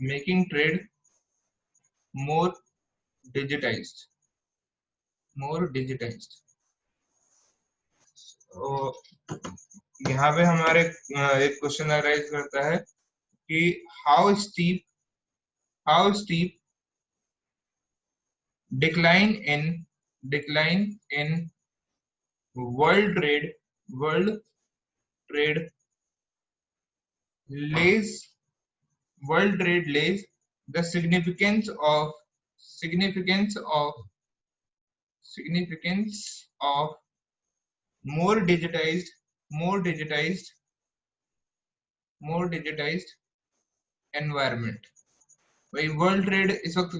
making trade more digitized, more digitized. तो यहाँ पे हमारे एक क्वेश्चन अराइज करता है कि how steep decline in world trade lays the significance of more digitized more digitized more digitized environment. भाई वर्ल्ड ट्रेड इस वक्त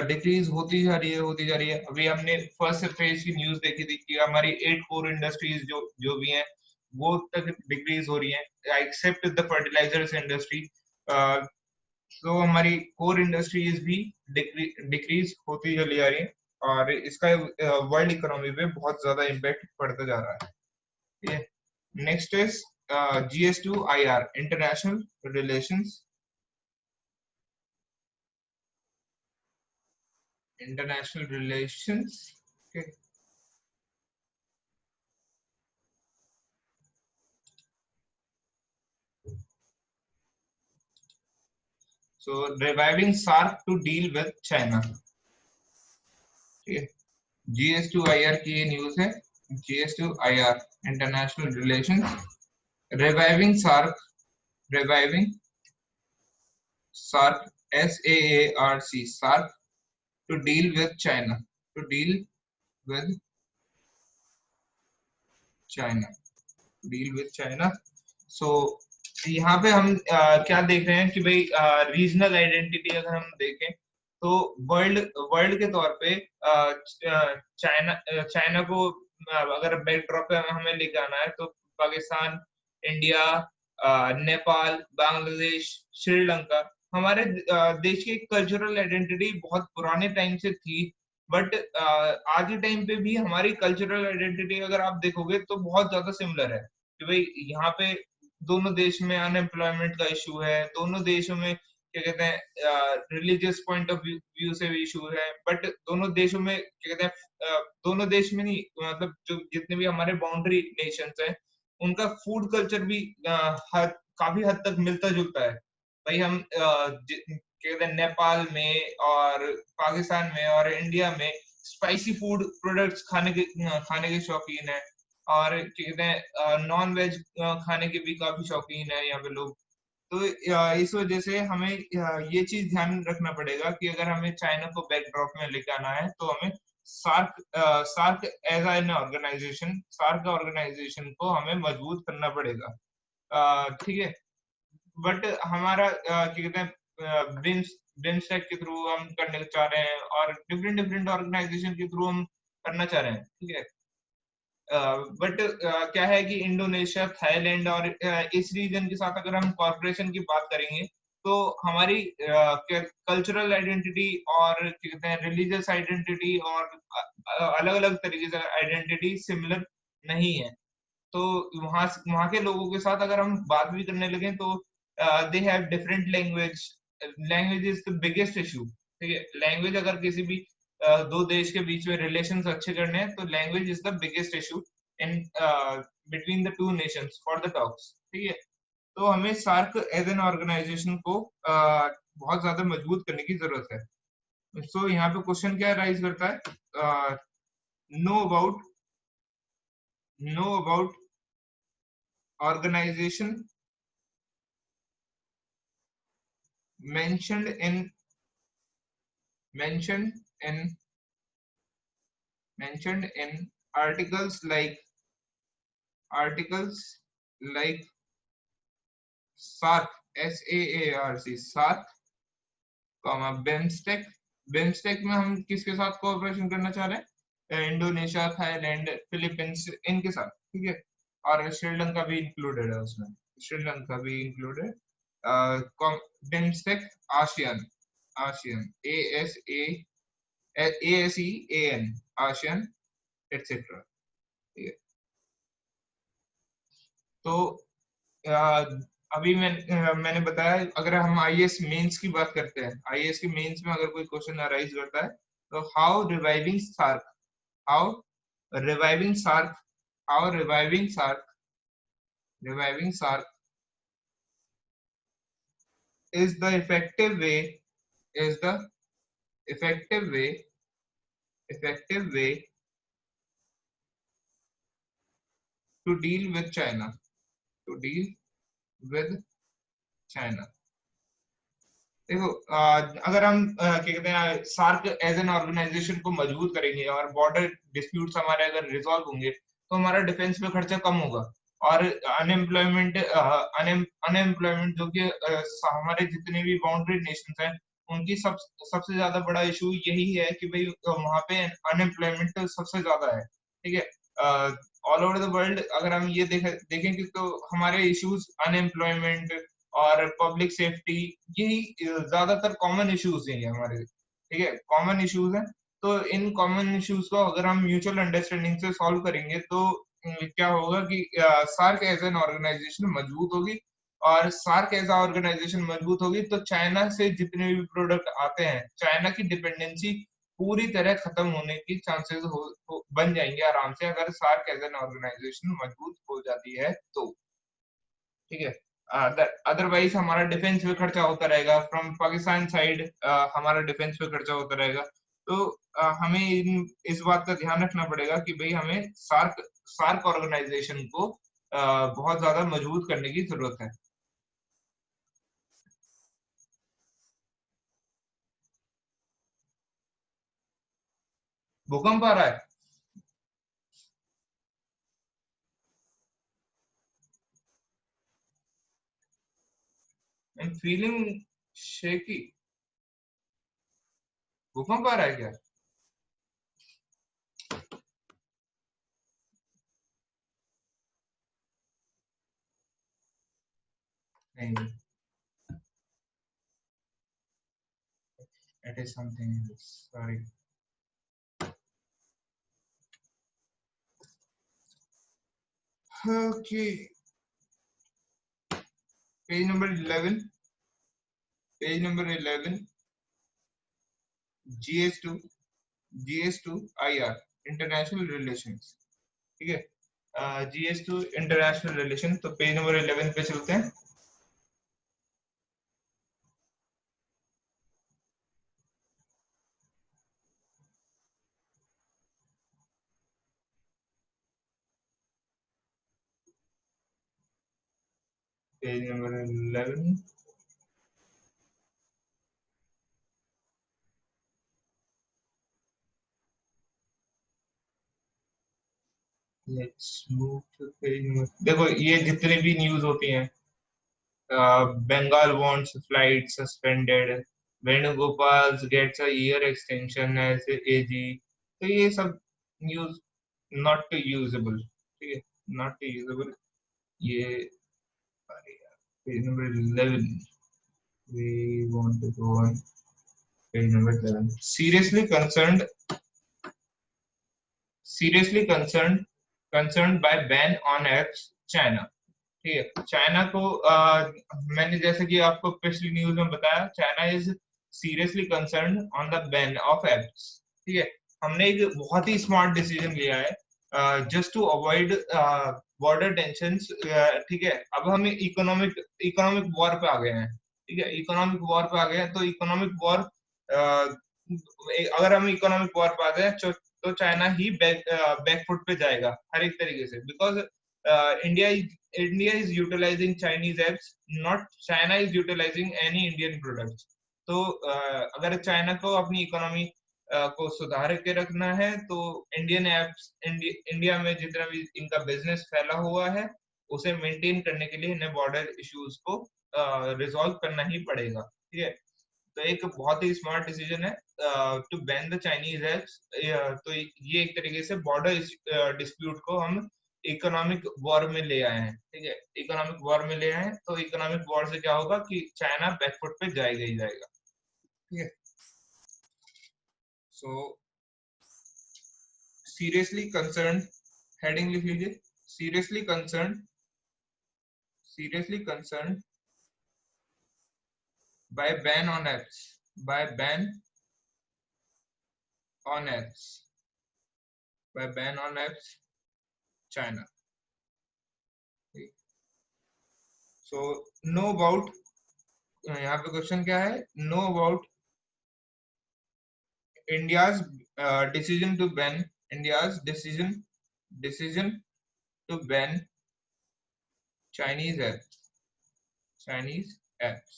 डिक्रीज होती जा रही है। अभी हमने फर्स्ट फेज की न्यूज देखी थी कि हमारी 8 कोर इंडस्ट्रीज जो भी हैं वो तक डिक्रीज हो रही हैं एक्सेप्ट द फर्टिलाइजर्स इंडस्ट्री। तो हमारी कोर इंडस्ट्रीज भी डिक्रीज होती चली जा रही है और इसका वर्ल्ड इकोनॉमी पे बहुत ज्यादा इम्पैक्ट पड़ता जा रहा है। Next is GS2IR international relations okay. So reviving SAARC to deal with China. GS2IR की ये न्यूज है। GS2IR international relations reviving SAARC SAARC to deal with China with China so यहाँ पे हम क्या देख रहे हैं कि भाई रीजनल आइडेंटिटी अगर हम देखें तो वर्ल्ड के तौर पे चाइना को अगर बैकड्रॉप पे हमें लेके आना है तो पाकिस्तान, इंडिया, नेपाल, बांग्लादेश, श्रीलंका हमारे देश की कल्चरल आइडेंटिटी बहुत पुराने टाइम से थी। बट आज के टाइम पे भी हमारी कल्चरल आइडेंटिटी अगर आप देखोगे तो बहुत ज्यादा सिमिलर है कि भाई यहाँ पे दोनों देश में अनएम्प्लॉयमेंट का इशू है, दोनों देशों में क्या कहते हैं रिलीजियस पॉइंट ऑफ व्यू से भी इशू है। बट दोनों देशों में क्या कहते हैं दोनों देश में नहीं मतलब जो जितने भी हमारे बाउंड्री नेशंस हैं उनका फूड कल्चर भी काफी हद तक मिलता जुलता है। भाई हम क्या कहते हैं नेपाल में और पाकिस्तान में और इंडिया में स्पाइसी फूड प्रोडक्ट्स खाने के शौकीन है और क्या कहते हैं नॉन वेज खाने के भी काफी शौकीन है यहाँ पे लोग। तो इस वजह से हमें ये चीज ध्यान रखना पड़ेगा कि अगर हमें चाइना को बैकड्रॉप में लेके आना है तो हमें SAARC as an organization SAARC organization को हमें मजबूत करना पड़ेगा। ठीक है। बट हमारा क्या कहते हैं बिम्स्टेक के थ्रू हम करने चाह रहे हैं और डिफरेंट ऑर्गेनाइजेशन के थ्रू हम करना चाह रहे हैं। ठीक है। बट क्या है कि इंडोनेशिया, थाईलैंड और इस रीजन के साथ अगर हम कॉर्पोरेशन की बात करेंगे तो हमारी कल्चरल आइडेंटिटी और क्या कहते हैं रिलीजियस आइडेंटिटी और अलग अलग तरीके से आइडेंटिटी सिमिलर नहीं है। तो वहां के लोगों के साथ अगर हम बात भी करने लगे तो they have different language is the biggest issue. ठीक है। लैंग्वेज अगर किसी भी दो देश के बीच में रिलेशंस अच्छे करने हैं तो language is the biggest issue in between the two nations for the talks. ठीक है। तो हमें सार्क एज एन ऑर्गेनाइजेशन को बहुत ज्यादा मजबूत करने की जरूरत है। सो यहाँ पे क्वेश्चन क्या राइज करता है know about organization mentioned in articles like SAARC SAARC BIMSTEC में हम किसके साथ कोऑपरेशन करना चाह रहे हैं? इंडोनेशिया, थाईलैंड, फिलीपींस इनके साथ। ठीक है। और श्रीलंका भी इंक्लूडेड है उसमें। श्रीलंका भी included. BIMSTEC ASEAN ASEAN ASEAN etcetera. ठीक है। तो मैंने बताया, अगर हम आईएएस मेंस की बात करते हैं, आईएएस के मेंस में अगर कोई क्वेश्चन अराइज करता है, तो how reviving SAARC how reviving SAARC is the effective way is the effective way effective way to deal with China. देखो, अगर हम क्या कहते हैं, सार्क एज एन ऑर्गेनाइजेशन को मजबूत करेंगे और बॉर्डर डिस्प्यूट्स हमारे अगर रिजॉल्व होंगे, तो हमारा डिफेंस पे खर्चा कम होगा। और अनएम्प्लॉयमेंट जो कि हमारे जितने भी बाउंड्री नेशंस हैं, उनकी सबसे ज्यादा बड़ा इशू यही है कि भाई वहां पे अनएम्प्लॉयमेंट सबसे ज्यादा है। ठीक है, ऑल ओवर द वर्ल्ड अगर हम ये देखेंगे, तो हमारे इश्यूज अनएम्प्लॉयमेंट और पब्लिक सेफ्टी, यही ज्यादातर कॉमन इश्यूज हैं ये हमारे। ठीक है, कॉमन इश्यूज हैं। तो इन कॉमन इश्यूज को अगर हम म्यूचुअल अंडरस्टैंडिंग से सॉल्व करेंगे, तो क्या होगा कि सार्क एज एन ऑर्गेनाइजेशन मजबूत होगी। और सार्क एज ऑर्गेनाइजेशन मजबूत होगी तो चाइना से जितने भी प्रोडक्ट आते हैं, चाइना की डिपेंडेंसी पूरी तरह खत्म होने की चांसेस बन जाएंगे आराम से, अगर सार्क एज एन ऑर्गेनाइजेशन मजबूत हो जाती है तो। ठीक है, अदरवाइज हमारा डिफेंस पे खर्चा होता रहेगा, फ्रॉम पाकिस्तान साइड हमारा डिफेंस पे खर्चा होता रहेगा। तो हमें इस बात का ध्यान रखना पड़ेगा कि भाई हमें सार्क सार्क ऑर्गेनाइजेशन को बहुत ज्यादा मजबूत करने की जरूरत है। भूकंप आ रहा है। I am feeling shaky. भूकंप आ रहा है क्या? नहीं, it is something, sorry. Okay, page number 11, GS2 GS2 IR, international relations. ठीक है, GS2 इंटरनेशनल रिलेशन, तो पेज नंबर 11 पे चलते हैं। Page number 11। Let's move to page number. देखो, ये जितने भी न्यूज होती हैं, Bengal wants flight suspended, Venugopal gets a year extension as AG, तो ये सब न्यूज नॉट यूजेबल। ठीक है, नॉट यूजेबल ये। अरे यार, page number 11, we want to go on page number 11। seriously concerned by ban on apps China। ठीक है, चाइना को मैंने जैसे कि आपको पिछली न्यूज में बताया, China is seriously concern on the ban of apps. ठीक है, हमने एक बहुत ही स्मार्ट डिसीजन लिया है just to avoid border tensions. ठीक है, अब हम इकोनॉमिक वॉर पे आ गए हैं। ठीक है, इकोनॉमिक वॉर पे आ गए हैं, तो इकोनॉमिक वॉर, अगर हम इकोनॉमिक वॉर पे आ गए तो चाइना ही बैकफुट पे जाएगा हर एक तरीके से, because India India is utilizing Chinese apps, not China is utilizing any Indian products। तो अगर चाइना को अपनी इकोनॉमी को सुधार के रखना है, तो इंडियन एप्स, इंडिया में जितना भी इनका बिजनेस फैला हुआ है, उसे मेंटेन करने के लिए इन्हें बॉर्डर इश्यूज को रिजॉल्व करना ही पड़ेगा। ठीक है, तो एक बहुत ही स्मार्ट डिसीजन है to ban the Chinese apps. तो ये एक तरीके से बॉर्डर डिस्प्यूट को हम इकोनॉमिक वॉर में ले आए हैं। ठीक है, इकोनॉमिक वॉर में ले आए हैं, तो इकोनॉमिक वॉर से क्या होगा कि चाइना बैकफुट पे जाएगा ही जाएगा। ठीक है, सो सीरियसली कंसर्न, हेडिंग लिख लीजिए, seriously concern seriously concerned by ban on apps, by ban on apps, by ban on apps, China. So know about, यहाँ पे क्वेश्चन क्या है, know about India's decision to ban, India's decision to ban Chinese apps, Chinese apps.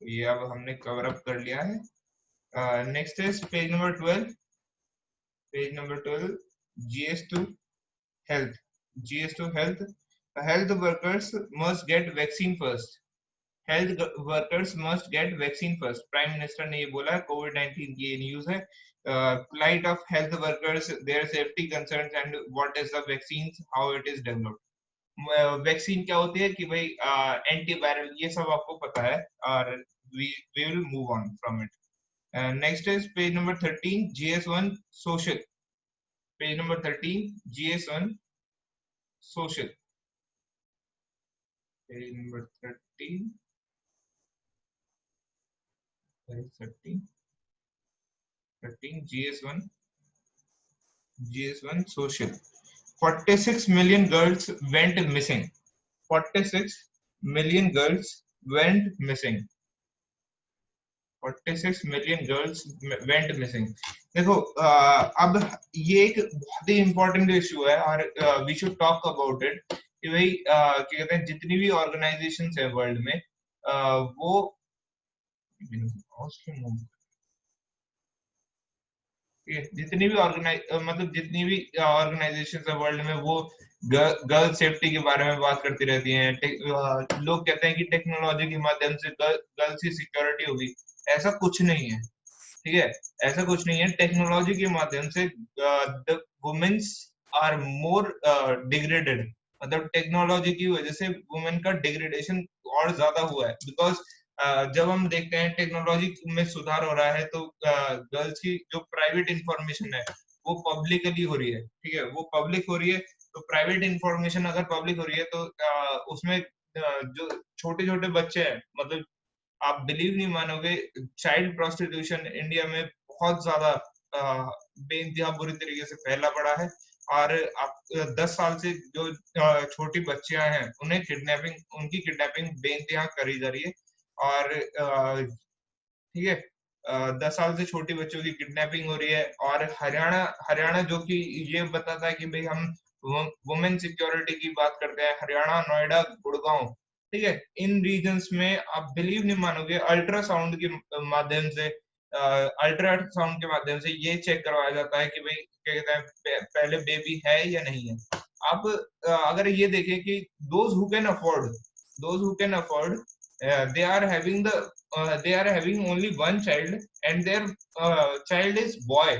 ये अब हमने cover up कर लिया है. Next is page number 12, page number 12, GS2 health, GS2 health. Health workers must get vaccine first. Health workers must get vaccine first. Prime minister ने ये बोला है. कोविड-19 की ये न्यूज है. Flight of health workers, their safety concerns and what is the vaccine, how it is developed. Vaccine क्या होती है कि भाई एंटीवायरल, ये सब आपको पता है और we will move on from it. Next is page number 13, GS1 social. Page number 13, GS1 social. Page number 13, 13 GS1 social. 46 million girls went missing. 46 million girls went missing. 46 million girls went missing. देखो अब ये एक बहुत ही important issue है और we should talk about it कि भाई क्या कहते हैं, जितनी भी ऑर्गेनाइजेशंस है वर्ल्ड में वो जितनी भी मतलब जितनी भी ऑर्गेनाइजेशन है वर्ल्ड में वो गर्ल सेफ्टी के बारे में बात करती रहती हैं. लोग कहते हैं कि टेक्नोलॉजी के माध्यम से गर्ल्स की सिक्योरिटी होगी. ऐसा कुछ नहीं है, ठीक है. ऐसा कुछ नहीं है. टेक्नोलॉजी के माध्यम से the women's are more degraded. मतलब टेक्नोलॉजी की वजह से वुमेन का डिग्रेडेशन और ज्यादा हुआ है. बिकॉज जब हम देखते हैं टेक्नोलॉजी में सुधार हो रहा है तो गर्ल्स की जो प्राइवेट इंफॉर्मेशन है वो पब्लिकली हो रही है, ठीक है. वो पब्लिक हो रही है. तो प्राइवेट इंफॉर्मेशन अगर पब्लिक हो रही है तो उसमें जो छोटे छोटे बच्चे हैं, मतलब आप बिलीव नहीं मानोगे, चाइल्ड प्रोस्टिट्यूशन इंडिया में बहुत ज्यादा बेइंतहा बुरी तरीके से फैला पड़ा है. और आप 10 साल से जो छोटी बच्चियां हैं उन्हें किडनैपिंग, उनकी किडनैपिंग बेइंतहा करी जा रही है. और ठीक है, 10 साल से छोटी बच्चों की किडनैपिंग हो रही है. और हरियाणा हरियाणा जो कि ये बताता है कि भाई हम वुमेन सिक्योरिटी की बात करते हैं, हरियाणा, नोएडा, गुड़गांव, ठीक है, इन रीजन्स में आप बिलीव नहीं मानोगे, अल्ट्रासाउंड के माध्यम से अल्ट्रासाउंड के माध्यम से ये चेक करवाया जाता है कि भाई क्या कहते हैं पहले बेबी है या नहीं है. आप अगर ये देखें कि those who can afford, those who can afford, they are having the they are having only one child and their child is boy.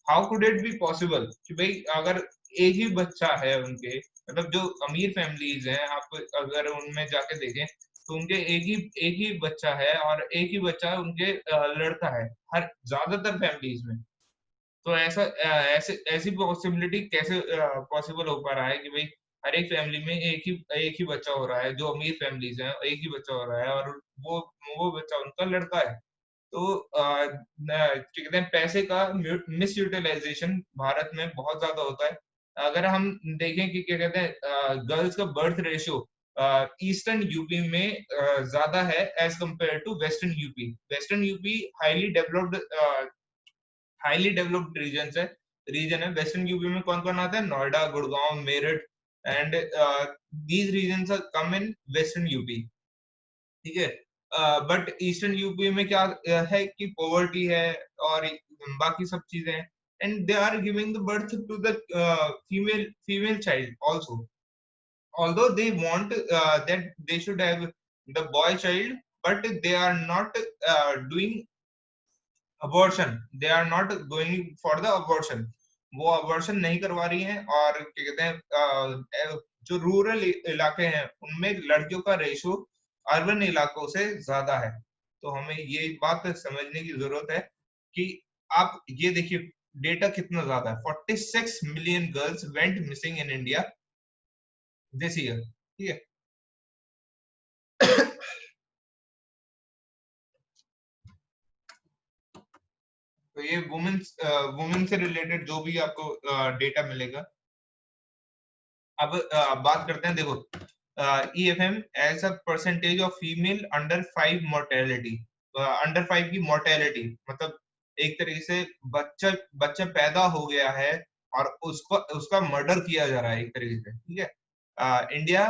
How could it be possible कि भाई अगर एक ही बच्चा है उनके, मतलब जो अमीर फैमिलीज हैं आप अगर उनमें जाके देखें तो उनके एक ही बच्चा है और एक ही बच्चा उनके लड़का है हर ज्यादातर फैमिलीज में. तो ऐसा ऐसे ऐसी पॉसिबिलिटी कैसे पॉसिबल हो पा रहा है कि भाई हर एक फैमिली में एक ही बच्चा हो रहा है. जो अमीर फैमिलीज हैं एक ही बच्चा हो रहा है और वो बच्चा उनका लड़का है. तो क्या कहते हैं पैसे का मिस यूटिलाइजेशन भारत में बहुत ज्यादा होता है. अगर हम देखें कि क्या कहते हैं गर्ल्स का बर्थ रेशियो ईस्टर्न यूपी में ज्यादा है as compare to western UP. Western UP highly developed region है. वेस्टर्न यूपी में कौन कौन आता है? Noida, Gurgaon, Meerut and these regions are come in western UP, ठीक है. बट ईस्टर्न यूपी में क्या है कि पॉवर्टी है और बाकी सब चीजें हैं. And they are giving the birth to the female child also, although they want that they should have the boy child, but they are not doing abortion. They are not going for the abortion. वो abortion नहीं करवा रही हैं. और क्या कहते हैं जो रूरल इलाके हैं उनमें लड़कियों का रेशो अर्बन इलाकों से ज्यादा है. तो हमें ये बात समझने की जरूरत है कि आप ये देखिए डेटा कितना ज्यादा है. 46 million girls went missing in India this year, ठीक है. तो ये वुमेन से रिलेटेड जो भी आपको डेटा मिलेगा। अब बात करते हैं, देखो EFM as a percentage of female under 5 mortality. Under 5 की मोर्टेलिटी मतलब एक तरीके से बच्चा बच्चा पैदा हो गया है और उसको उसका मर्डर किया जा रहा है एक तरीके से, ठीक है। इंडिया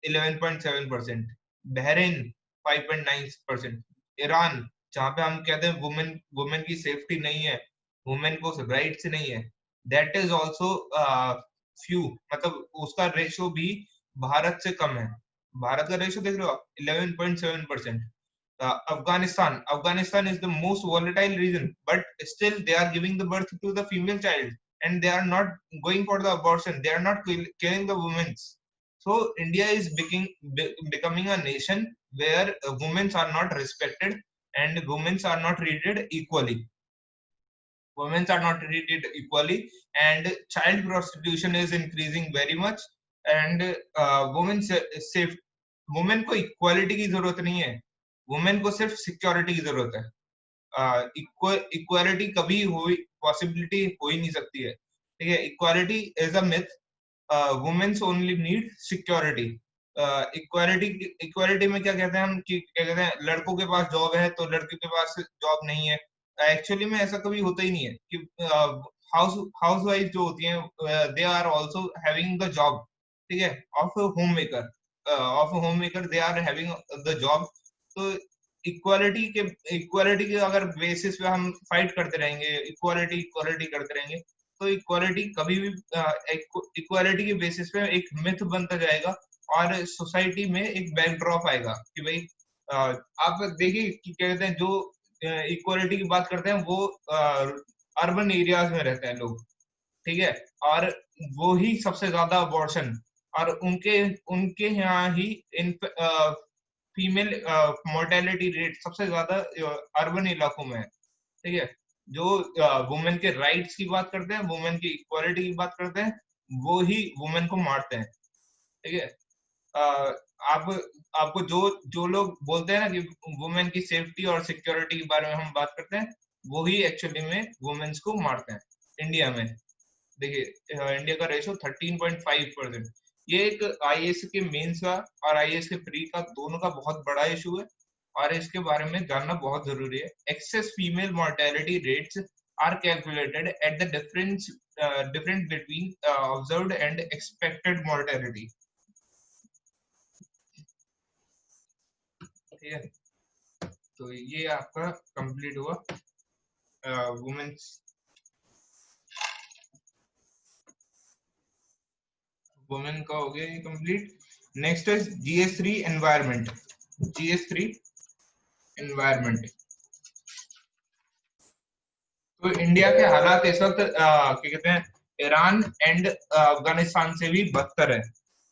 11.7%, बहरीन 5.9%, ईरान जहाँ पे हम कहते हैं वुमेन वुमेन की सेफ्टी नहीं है, वुमेन को राइट्स नहीं है, दैट इज ऑल्सो फ्यू, मतलब उसका रेशो भी भारत से कम है। भारत का रेशो देख रहे हो आप 11.7%। Afghanistan, Afghanistan is the most volatile region, but still they are giving the birth to the female child, and they are not going for the abortion. They are not killing the women. So India is becoming a nation where women are not respected and women are not treated equally. Women are not treated equally, and child prostitution is increasing very much. And women safe, women को equality की जरूरत नहीं है, women को सिर्फ security की जरूरत है। इक्वालिटी कभी हुई पॉसिबिलिटी हो ही नहीं सकती है, ठीक है। Equality is a myth, women's only need security. Equality equality में क्या कहते हैं हम कि क्या कहते हैं, लड़कों के पास जॉब है तो लड़कियों के पास जॉब नहीं है। एक्चुअली में ऐसा कभी होता ही नहीं है कि हाउस हाउस वाइफ जो होती हैं they are also having the job, ठीक है, of home maker they are having the job. तो इक्वालिटी के अगर बेसिस पे हम फाइट करते रहेंगे, इक्वालिटी इक्वालिटी करते रहेंगे, तो इक्वालिटी कभी भी इक्वालिटी के बेसिस पे एक मिथ बनता जाएगा और सोसाइटी में एक बैकड्रॉप आएगा कि भाई आप देखिए कि क्या कहते हैं, जो इक्वालिटी की बात करते हैं वो अर्बन एरियाज में रहते हैं लोग, ठीक है, और वो ही सबसे ज्यादा अबॉर्शन, और उनके उनके यहाँ ही इन फीमेल मोर्टेलिटी रेट सबसे ज्यादा अर्बन इलाकों में है, ठीक है। जो वुमेन के राइट्स की बात करते हैं, वुमेन की इक्वालिटी की बात करते हैं, वो ही वुमेन को मारते हैं, ठीक है। आप आपको जो जो लोग बोलते हैं ना कि वुमेन की सेफ्टी और सिक्योरिटी के बारे में हम बात करते हैं, वो ही एक्चुअली में वुमेन्स को मारते हैं इंडिया में। देखिए इंडिया का रेशो 13.5%। ये एक आईएएस के मेंस का और आईएएस के प्री का दोनों का बहुत बड़ा इशू है, और इसके बारे में जानना बहुत जरूरी है। Excess female mortality rates are calculated at the difference between observed and expected mortality, ठीक है। तो ये आपका कंप्लीट हुआ वुमेन्स वुमेन का हो गया ये complete. Next is GS3 environment. GS3 environment, तो इंडिया के हालात इस वक्त क्या कहते हैं, ईरान एंड अफगानिस्तान से भी बदतर है।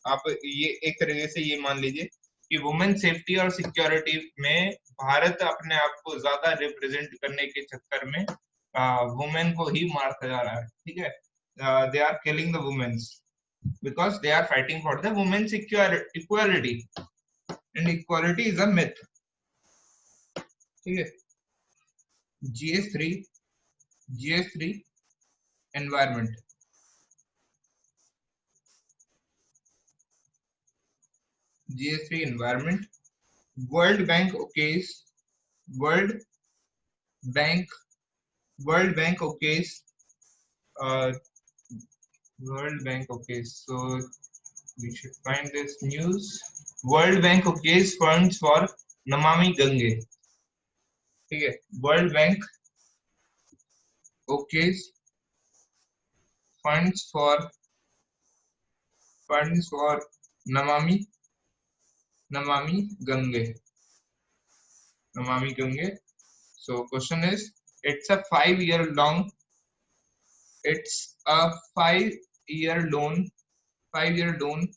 आप ये एक तरीके से ये मान लीजिए कि वुमेन सेफ्टी और सिक्योरिटी में भारत अपने आप को ज्यादा रिप्रेजेंट करने के चक्कर में वुमेन को ही मारता जा रहा है, ठीक है। They are killing the women's because they are fighting for the women's equality, and equality is a myth, ठीक है। GS3 GS3 environment, GS3 environment, World Bank okays World Bank World Bank okays uh, World Bank okays, so we should find this news. World Bank okays funds for Namami Gange, ठीक है। World Bank okays funds for Namami Namami Gange, Namami Gange. So question is, it's a 5-year long, it's a 5-year loan, 5-year loan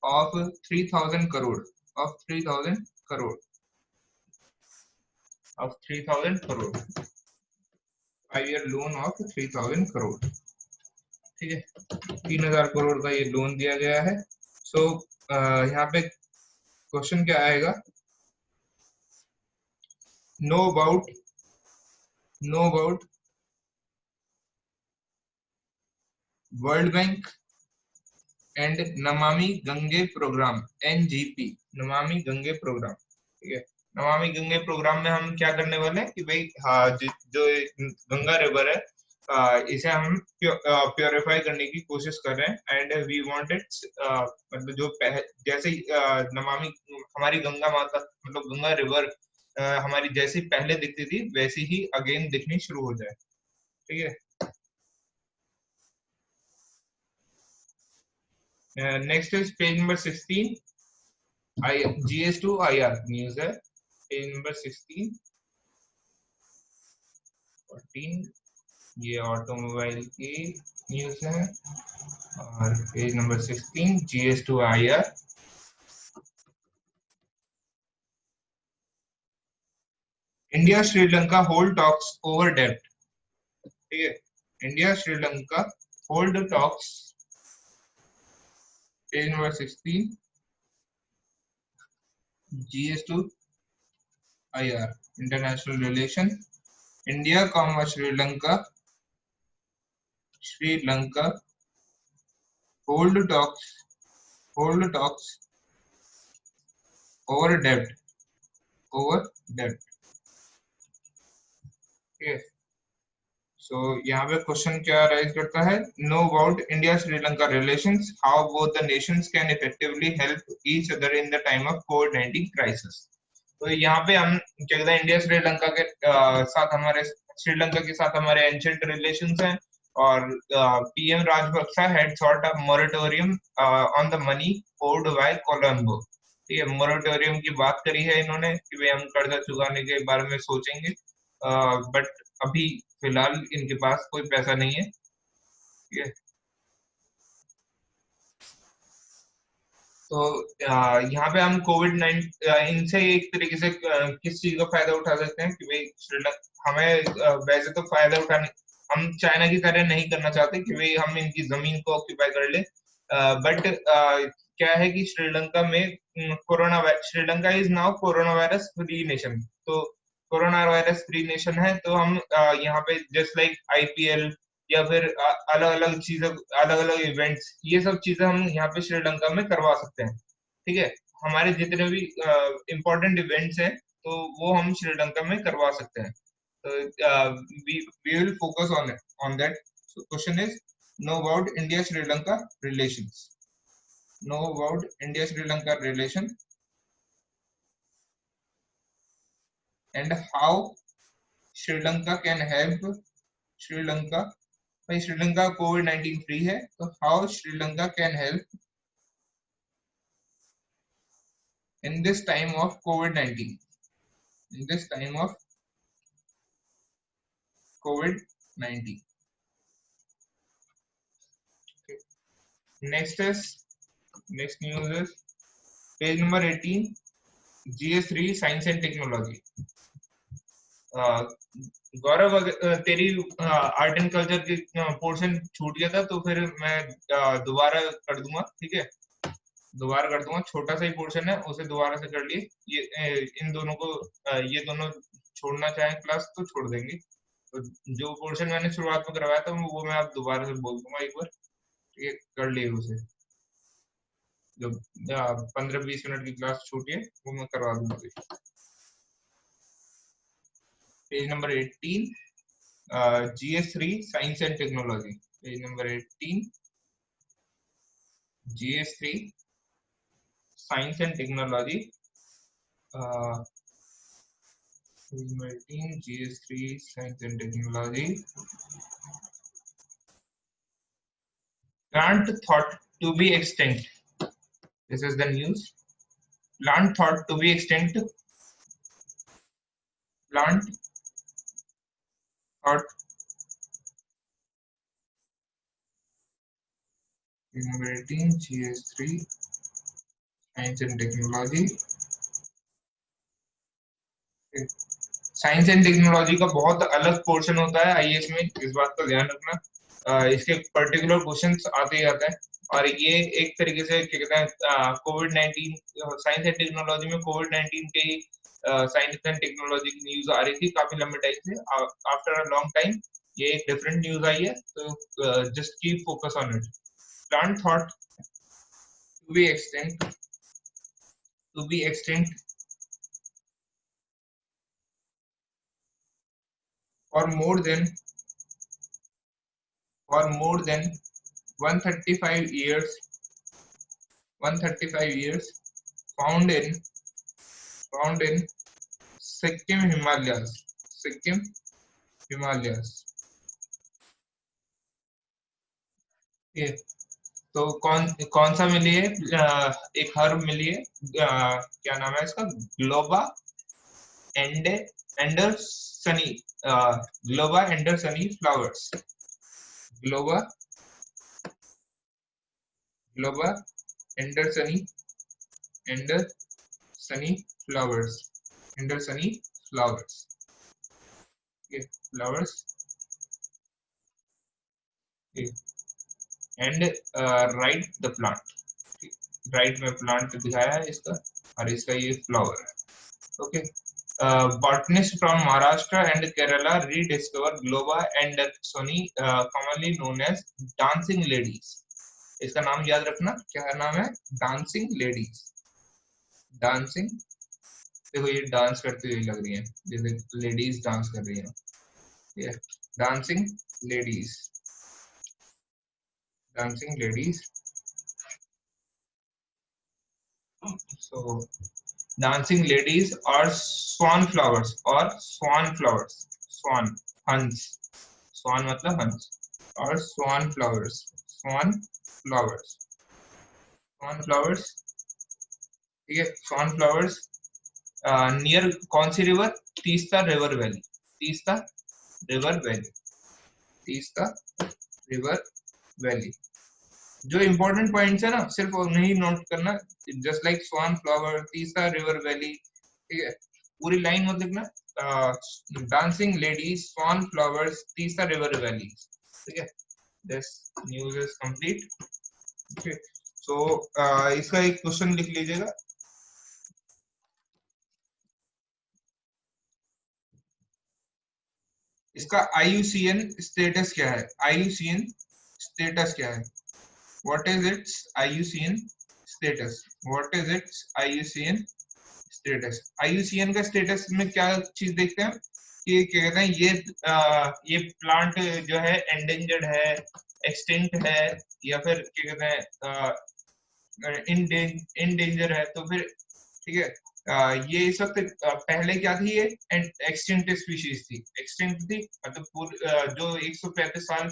of 3,000 crore, of 3,000 crore, of 3,000 crore, 5-year loan of 3,000 crore, ठीक है। 3,000 करोड़ का ये loan दिया गया है। सो यहाँ पे question क्या आएगा, know about know about world bank and Namami Gange programme, NGP, Namami Gange programme. ठीक है, नमामि गंगे प्रोग्राम में हम क्या करने वाले हैं कि भाई हाँ, जो गंगा रिवर है, इसे हम प्योरीफाई करने की कोशिश कर रहे हैं। एंड वी वांट इट, मतलब जैसे ही, नमामि, हमारी गंगा माता, मतलब गंगा रिवर हमारी जैसी पहले दिखती थी वैसी ही अगेन दिखनी शुरू हो जाए। ठीक है, next is page number 16, I GS2 IR news है, पेज नंबर 16 14, ये ऑटोमोबाइल की न्यूज है। और page number 16 GS2 IR, India Sri Lanka hold talks over डेब्ट। ठीक है, India Sri Lanka hold talks, page number 16 GS2 IR, international relation, India comma Sri Lanka, Sri Lanka hold talks, hold talks over डेब्ट, over डेब्ट। ठीक है, सो यहाँ पे क्वेश्चन क्या राइज करता है, no about India Sri Lanka relations, how both the Nations can effectively help each other in the time of covid crisis. तो यहाँ पे हम क्या कहते हैं, इंडिया श्रीलंका के साथ हमारे, श्रीलंका के साथ हमारे एंशिएंट रिलेशंस हैं। और PM Rajapaksa had sought a moratorium on the money owed by Colombo. ठीक है, मोरेटोरियम की बात करी है इन्होंने कि भाई हम कर्जा चुकाने के बारे में सोचेंगे, बट अभी फिलहाल इनके पास कोई पैसा नहीं है। ठीक है, तो यहाँ पे हम इनसे एक तरीके से किस चीज का फायदा उठा सकते हैं कि भाई श्रीलंका हमें, वैसे तो फायदा उठाने, हम चाइना की तरह नहीं करना चाहते कि भाई हम इनकी जमीन को ऑक्यूपाई कर ले, बट क्या है कि श्रीलंका में Sri Lanka is now corona virus free nation. तो कोरोना वायरस फ्री नेशन है, तो हम यहाँ पे जस्ट लाइक IPL या फिर अलग अलग चीजें, अलग अलग इवेंट्स, ये सब चीजें हम यहाँ पे श्रीलंका में करवा सकते हैं। ठीक है, हमारे जितने भी इम्पोर्टेंट इवेंट्स हैं तो वो हम श्रीलंका में करवा सकते हैं। तो we will focus on that. Question is, know about India Sri Lanka relations, know about India Sri Lanka relation and how Sri Lanka can help, Sri Lanka, भाई श्रीलंका कोविड-19 फ्री है, तो how Sri Lanka can help in this time of COVID-19, in this time of COVID-19. Okay. Next news is page number 18, GS3 Science and Technology. गौरव, तेरी art and culture की portion छूट गया था, तो फिर मैं दोबारा कर दूंगा। ठीक है, दोबारा कर दूंगा, छोटा सा ही पोर्शन है, उसे दोबारा से कर लिए। ये इन दोनों को, ये दोनों छोड़ना चाहें क्लास तो छोड़ देंगे। तो जो पोर्शन मैंने शुरुआत में करवाया था वो मैं आप दोबारा से बोल दूंगा एक बार। ठीक है, कर लिए उसे, जो 15-20 मिनट की क्लास छूटी है वो मैं करवा दूंगा। Page number 18, GS3 science and technology, page number 18 GS3 science and technology, page number 18 GS3 science and technology. Plant thought to be extinct. This is the news. Plant thought to be extinct. Plant thought, number 18 GS3 science and technology. Science and technology का बहुत अलग portion होता है IAS में, इस बात का ध्यान रखना। इसके पर्टिकुलर क्वेश्चंस आते ही आते हैं। और ये एक तरीके से क्या कहते हैं, कोविड-19 साइंस एंड टेक्नोलॉजी में कोविड-19 के ही साइंस एंड टेक्नोलॉजी की न्यूज आ रही थी काफी लंबे टाइम से, आफ्टर अ लॉन्ग टाइम ये एक डिफरेंट न्यूज आई है, तो just keep focus on it. Plant thought to be extinct to be extinct for more than 135 years 135 years, found in Sikkim Himalayas, Sikkim Himalayas। ये तो कौन कौन सा मिली है? एक हर्ब मिली है, क्या नाम है इसका? Globba एंडे एंडरसनी, Globba एंडरसनी flowers, Globba Globba एंडरसनी एंडरसनी flowers, एंडरसनी flowers, ये flowers, and right the plant, right में प्लांट दिखाया है इसका, और इसका ये फ्लावर है। Okay, botanist from Maharashtra and Kerala rediscover Globa and Sony, commonly known as dancing ladies। इसका नाम याद रखना, क्या नाम है? Dancing ladies. डांसिंग, देखो ये डांस करती हुई लग रही है, जैसे लेडीज डांस कर रही है, dancing ladies, dancing ladies. So dancing ladies or swan flowers, swan हंस, swan मतलब हंस, और swan flowers, swan flowers, swan flowers, ठीक है। swan flowers नियर कौन सी river? Teesta river valley, Teesta river valley, Teesta river valley. जो इंपॉर्टेंट पॉइंट्स है ना, सिर्फ उन्हें नोट करना, जस्ट लाइक स्वान फ्लावर, तीसरा रिवर वैली, ठीक है। पूरी लाइन मत लिखना, डांसिंग लेडीज, स्वान फ्लावर्स, तीसरा रिवर वैली, ठीक है। This news is complete. Okay, so इसका एक क्वेश्चन लिख लीजिएगा। इसका IUCN स्टेटस क्या है? IUCN स्टेटस क्या है? What is its IUCN status? What is its IUCN status? IUCN का स्टेटस में क्या चीज देखते हैं कि क्या कहते हैं, ये प्लांट जो है एंडेंजर्ड है, एक्सटिंक्ट है, या फिर क्या कहते हैं इन डेंजर है, तो फिर ठीक है। ये इस वक्त पहले क्या थी? ये एक्सटिंक्ट स्पीशीज थी, एक्सटिंक्ट थी मतलब जो 135 साल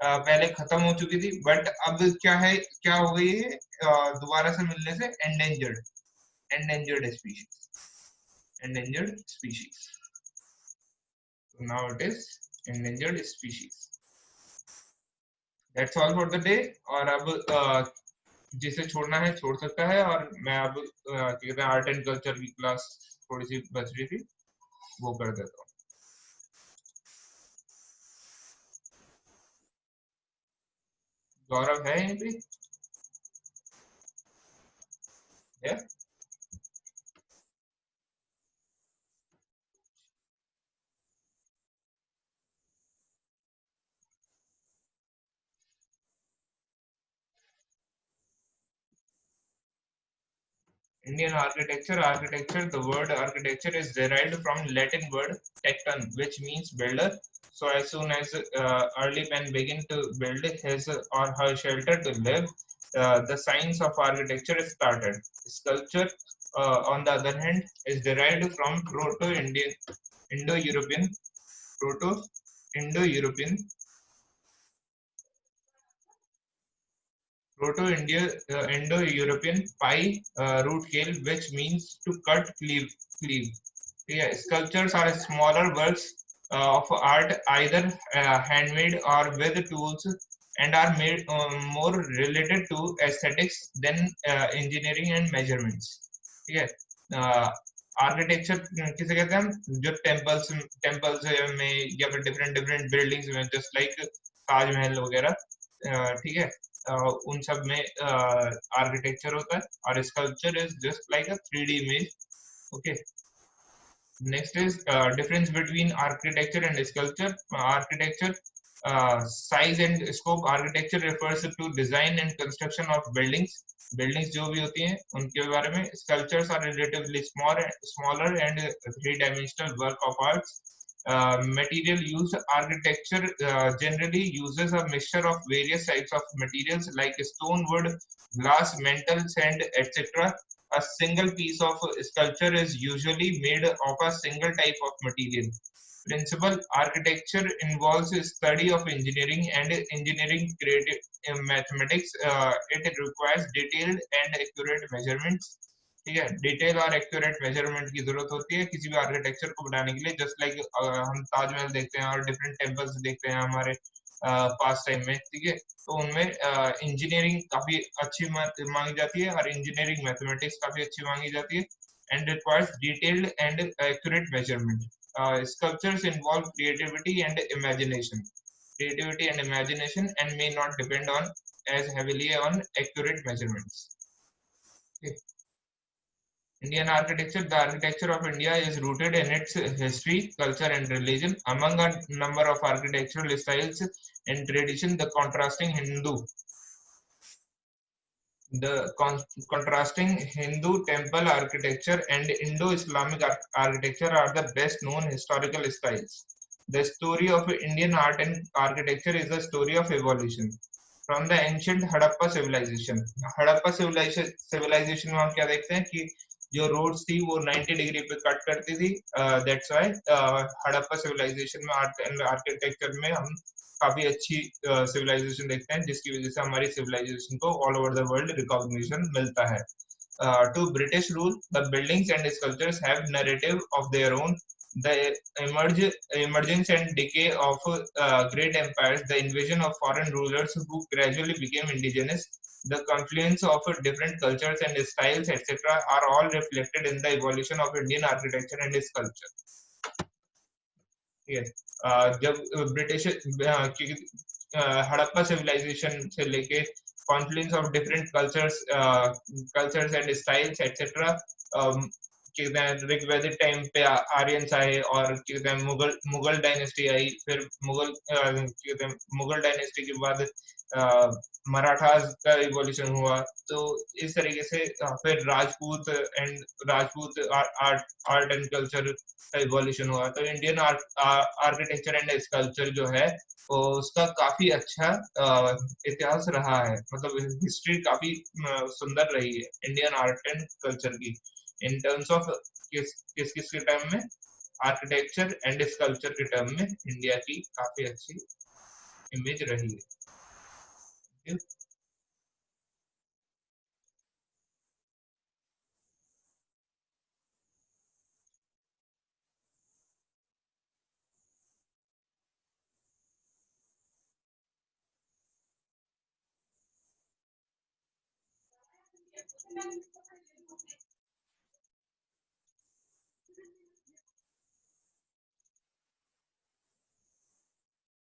पहले खत्म हो चुकी थी, बट अब क्या है, क्या हो गई है दोबारा से मिलने से? Endangered, endangered species, endangered species. Now it is endangered species. That's all for the day. और अब जिसे छोड़ना है छोड़ सकता है, और मैं अब कहते हैं आर्ट एंड कल्चर की क्लास थोड़ी सी बच रही थी, वो कर देता हूँ। गौरव है यहीं पे? है? Indian architecture. Architecture. The word architecture is derived from Latin word tecton, which means builder. So as soon as early men begin to build his or her shelter to live, the science of architecture is started. Sculpture, on the other hand, is derived from Indo-European, Proto-Indo-European Indo-European pi root scale, which means to cut, cleave. Yeah, sculptures are smaller works of art, either handmade or with tools, and are made more related to aesthetics than engineering and measurements। ठीक है। Architecture किसे कहते हैं हम? जो temples में या फिर डिफरेंट डिफरेंट बिल्डिंग्स में, जस्ट लाइक ताजमहल वगैरह, ठीक है, उन सब में आर्किटेक्चर होता है, और sculpture is just like a 3D image. Okay, Next is difference between architecture and sculpture. Architecture, size and scope. Architecture refers to design and construction of buildings. Buildings जो भी होती हैं उनके बारे में. Sculptures are relatively smaller and three-dimensional work of art. Material used. Architecture generally uses a mixture of various types of materials like stone, wood, glass, metal, sand, etc. A single piece of sculpture is usually made of a single type of material. Principal architecture involves a study of engineering and engineering creative mathematics. It requires detailed and accurate measurements. ठीक है, detail और accurate measurement की जरूरत होती है किसी भी architecture को बनाने के लिए. जस्ट लाइक हम ताजमहल देखते हैं और डिफरेंट टेम्पल्स देखते हैं हमारे पास टाइम में. ठीक है, तो उनमें इंजीनियरिंग काफी अच्छी मांगी जाती है और इंजीनियरिंग मैथमेटिक्स काफी अच्छी मांगी जाती है. And requires detailed and accurate measurement. Sculptures involve creativity and imagination, and may not depend on as heavily on accurate measurements. Okay. Indian architecture. The architecture of India is rooted in its history, culture, and religion. Among a number of architectural styles and tradition, contrasting Hindu temple architecture and Indo-Islamic architecture are the best known historical styles. The story of Indian art and architecture is a story of evolution. From the ancient Harappa civilization. Harappa civilization में हम क्या देखते हैं कि जो roads थी वो 90 degree पे कट करती थी. दैट्स व्हाई हड़प्पा सिविलाइजेशन में आर्ट एंड आर्किटेक्चर में हम काफी अच्छी सिविलाइजेशन देखते हैं जिसकी वजह से हमारी सिविलाइजेशन को all over the world recognition मिलता है. To British rule, the buildings and sculptures have narrative of their own. The emergence and decay of great empires, the invasion of foreign rulers who gradually became indigenous, the confluence of different cultures and styles, etc., are all reflected in the evolution of Indian architecture and sculpture. ठीक है, जब British Harappa civilisation से लेके Confluence of different cultures and styles etcetera, कहते हैं ऋग्वैदिक time पे Aryans आए और कहते हैं मुगल डायनेस्टी आई. फिर कहते हैं मुगल डायनेस्टी के बाद मराठास का इवोल्यूशन हुआ. तो इस तरीके से फिर राजपूत आर्ट एंड कल्चर का इवोल्यूशन हुआ. तो इंडियन आर्किटेक्चर एंड स्कल्पचर जो है उसका काफी अच्छा इतिहास रहा है. मतलब हिस्ट्री काफी सुंदर रही है इंडियन आर्ट एंड कल्चर की इन टर्म्स ऑफ किस के टर्म में, आर्किटेक्चर एंड स्कल्पचर के टर्म में इंडिया की काफी अच्छी इमेज रही है.